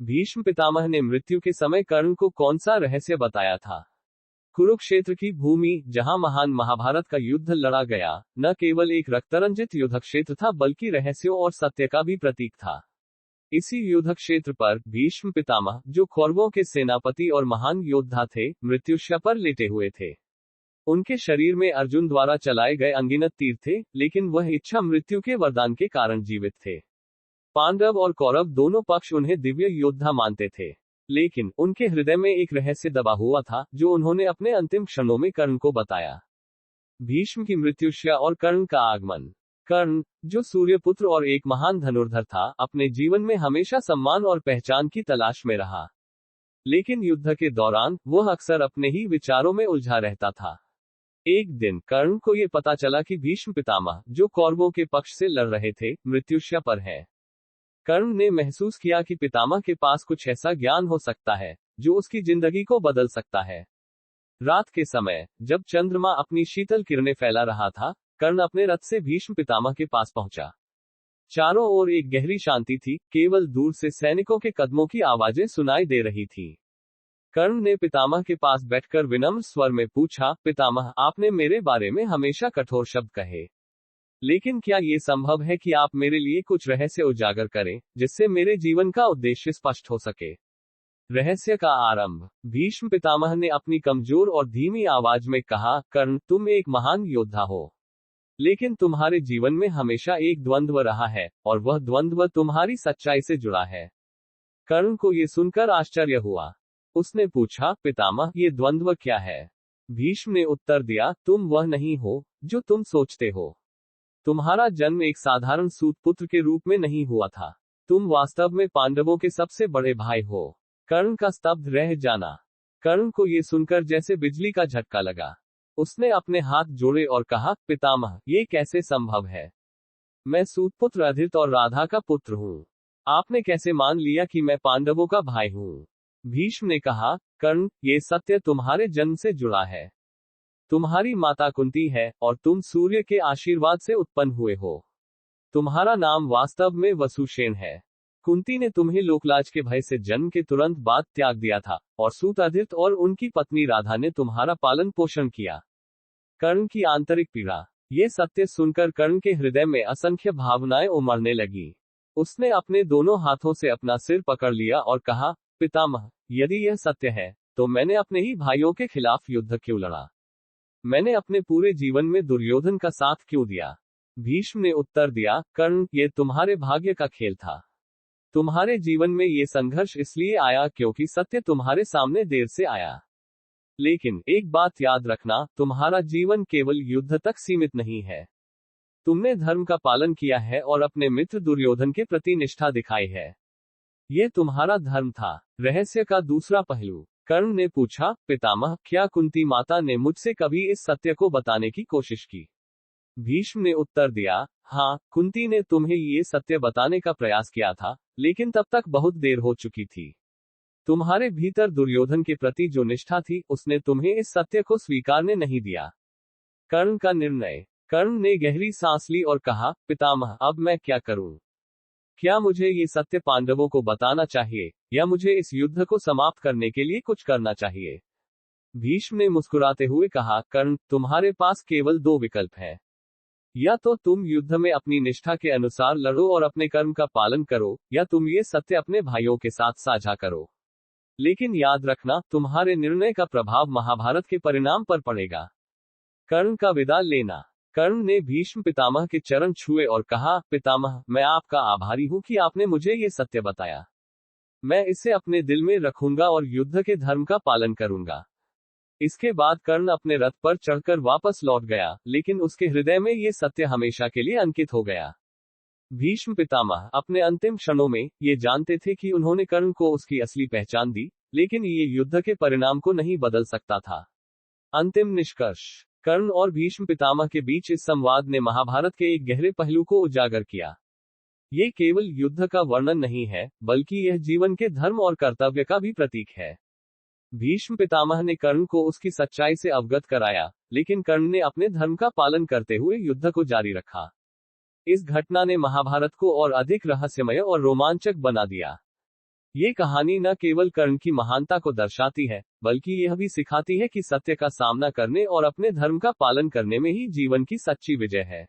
भीष्म पितामह ने मृत्यु के समय कर्ण को कौन सा रहस्य बताया था? कुरुक्षेत्र की भूमि, जहां महान महाभारत का युद्ध लड़ा गया, न केवल एक रक्तरंजित युद्ध क्षेत्र था बल्कि रहस्यों और सत्य का भी प्रतीक था। इसी युद्ध क्षेत्र पर भीष्म पितामह, जो कौरवों के सेनापति और महान योद्धा थे, मृत्युशैया पर लेटे हुए थे। उनके शरीर में अर्जुन द्वारा चलाए गए अनगिनत तीर थे, लेकिन वह इच्छा मृत्यु के वरदान के कारण जीवित थे। पांडव और कौरव दोनों पक्ष उन्हें दिव्य योद्धा मानते थे, लेकिन उनके हृदय में एक रहस्य दबा हुआ था, जो उन्होंने अपने अंतिम क्षणों में कर्ण को बताया। भीष्म की मृत्युशैया और कर्ण का आगमन। कर्ण, जो सूर्यपुत्र और एक महान धनुर्धर था, अपने जीवन में हमेशा सम्मान और पहचान की तलाश में रहा। लेकिन युद्ध के दौरान वह अक्सर अपने ही विचारों में उलझा रहता था। एक दिन कर्ण को यह पता चला कि भीष्म पितामह, जो कौरवों के पक्ष से लड़ रहे थे, मृत्युशैया पर है। कर्ण ने महसूस किया कि पितामह के पास कुछ ऐसा ज्ञान हो सकता है जो उसकी जिंदगी को बदल सकता है। रात के समय, जब चंद्रमा अपनी शीतल किरणें फैला रहा था, कर्ण अपने रथ से भीष्म पितामह के पास पहुंचा। चारों ओर एक गहरी शांति थी, केवल दूर से सैनिकों के कदमों की आवाजें सुनाई दे रही थी। कर्ण ने पितामह के पास बैठकर विनम्र स्वर में पूछा, पितामह, आपने मेरे बारे में हमेशा कठोर शब्द कहे, लेकिन क्या ये संभव है कि आप मेरे लिए कुछ रहस्य उजागर करें, जिससे मेरे जीवन का उद्देश्य स्पष्ट हो सके? रहस्य का आरंभ। भीष्म पितामह ने अपनी कमजोर और धीमी आवाज में कहा, कर्ण, तुम एक महान योद्धा हो, लेकिन तुम्हारे जीवन में हमेशा एक द्वंद्व रहा है, और वह द्वंद्व तुम्हारी सच्चाई से जुड़ा है। कर्ण को ये सुनकर आश्चर्य हुआ। उसने पूछा, पितामह, ये द्वंद्व क्या है? भीष्म ने उत्तर दिया, तुम वह नहीं हो जो तुम सोचते हो। तुम्हारा जन्म एक साधारण सूत पुत्र के रूप में नहीं हुआ था। तुम वास्तव में पांडवों के सबसे बड़े भाई हो। कर्ण का स्तब्ध रह जाना। कर्ण को ये सुनकर जैसे बिजली का झटका लगा। उसने अपने हाथ जोड़े और कहा, पितामह, ये कैसे संभव है? मैं सूतपुत्र अदिति और राधा का पुत्र हूँ। आपने कैसे मान लिया कि मैं पांडवों का भाई हूँ? भीष्म ने कहा, कर्ण, ये सत्य तुम्हारे जन्म से जुड़ा है। तुम्हारी माता कुंती है, और तुम सूर्य के आशीर्वाद से उत्पन्न हुए हो। तुम्हारा नाम वास्तव में वसुसेन है। कुंती ने तुम्हें लोकलाज के भय से जन्म के तुरंत बाद त्याग दिया था, और सूत अदिति और उनकी पत्नी राधा ने तुम्हारा पालन पोषण किया। कर्ण की आंतरिक पीड़ा। ये सत्य सुनकर कर्ण के हृदय में असंख्य भावनाएं उमड़ने लगी। उसने अपने दोनों हाथों से अपना सिर पकड़ लिया और कहा, पितामह, यदि यह सत्य है, तो मैंने अपने ही भाइयों के खिलाफ युद्ध क्यों लड़ा? मैंने अपने पूरे जीवन में दुर्योधन का साथ क्यों दिया? भीष्म ने उत्तर दिया, कर्ण, ये तुम्हारे भाग्य का खेल था। तुम्हारे जीवन में ये संघर्ष इसलिए आया क्योंकि सत्य तुम्हारे सामने देर से आया। लेकिन एक बात याद रखना, तुम्हारा जीवन केवल युद्ध तक सीमित नहीं है। तुमने धर्म का पालन किया है और अपने मित्र दुर्योधन के प्रति निष्ठा दिखाई है। ये तुम्हारा धर्म था। रहस्य का दूसरा पहलू। कर्ण ने पूछा, पितामह, क्या कुंती माता ने मुझसे कभी इस सत्य को बताने की कोशिश की? भीष्म ने उत्तर दिया, हाँ, कुंती ने तुम्हें ये सत्य बताने का प्रयास किया था, लेकिन तब तक बहुत देर हो चुकी थी। तुम्हारे भीतर दुर्योधन के प्रति जो निष्ठा थी, उसने तुम्हें इस सत्य को स्वीकारने नहीं दिया। कर्ण का निर्णय। कर्ण ने गहरी सांस ली और कहा, पितामह, अब मैं क्या करूं? क्या मुझे ये सत्य पांडवों को बताना चाहिए, या मुझे इस युद्ध को समाप्त करने के लिए कुछ करना चाहिए? भीष्म ने मुस्कुराते हुए कहा, कर्ण, तुम्हारे पास केवल दो विकल्प हैं। या तो तुम युद्ध में अपनी निष्ठा के अनुसार लड़ो और अपने कर्म का पालन करो, या तुम ये सत्य अपने भाइयों के साथ साझा करो। लेकिन याद रखना, तुम्हारे निर्णय का प्रभाव महाभारत के परिणाम पर पड़ेगा। कर्ण का विदा लेना। कर्ण ने भीष्म पितामह के चरण छुए और कहा, पितामह, मैं आपका आभारी हूं कि आपने मुझे ये सत्य बताया। मैं इसे अपने दिल में रखूंगा और युद्ध के धर्म का पालन करूंगा। इसके बाद कर्ण अपने रथ पर चढ़कर वापस लौट गया, लेकिन उसके हृदय में ये सत्य हमेशा के लिए अंकित हो गया। भीष्म पितामह अपने अंतिम क्षणों में ये जानते थे कि उन्होंने कर्ण को उसकी असली पहचान दी, लेकिन ये युद्ध के परिणाम को नहीं बदल सकता था। अंतिम निष्कर्ष। कर्ण और भीष्म पितामह के बीच इस संवाद ने महाभारत के एक गहरे पहलू को उजागर किया। ये केवल युद्ध का वर्णन नहीं है, बल्कि यह जीवन के धर्म और कर्तव्य का भी प्रतीक है। भीष्म पितामह ने कर्ण को उसकी सच्चाई से अवगत कराया, लेकिन कर्ण ने अपने धर्म का पालन करते हुए युद्ध को जारी रखा। इस घटना ने महाभारत को और अधिक रहस्यमय और रोमांचक बना दिया। ये कहानी न केवल कर्ण की महानता को दर्शाती है, बल्कि यह भी सिखाती है कि सत्य का सामना करने और अपने धर्म का पालन करने में ही जीवन की सच्ची विजय है।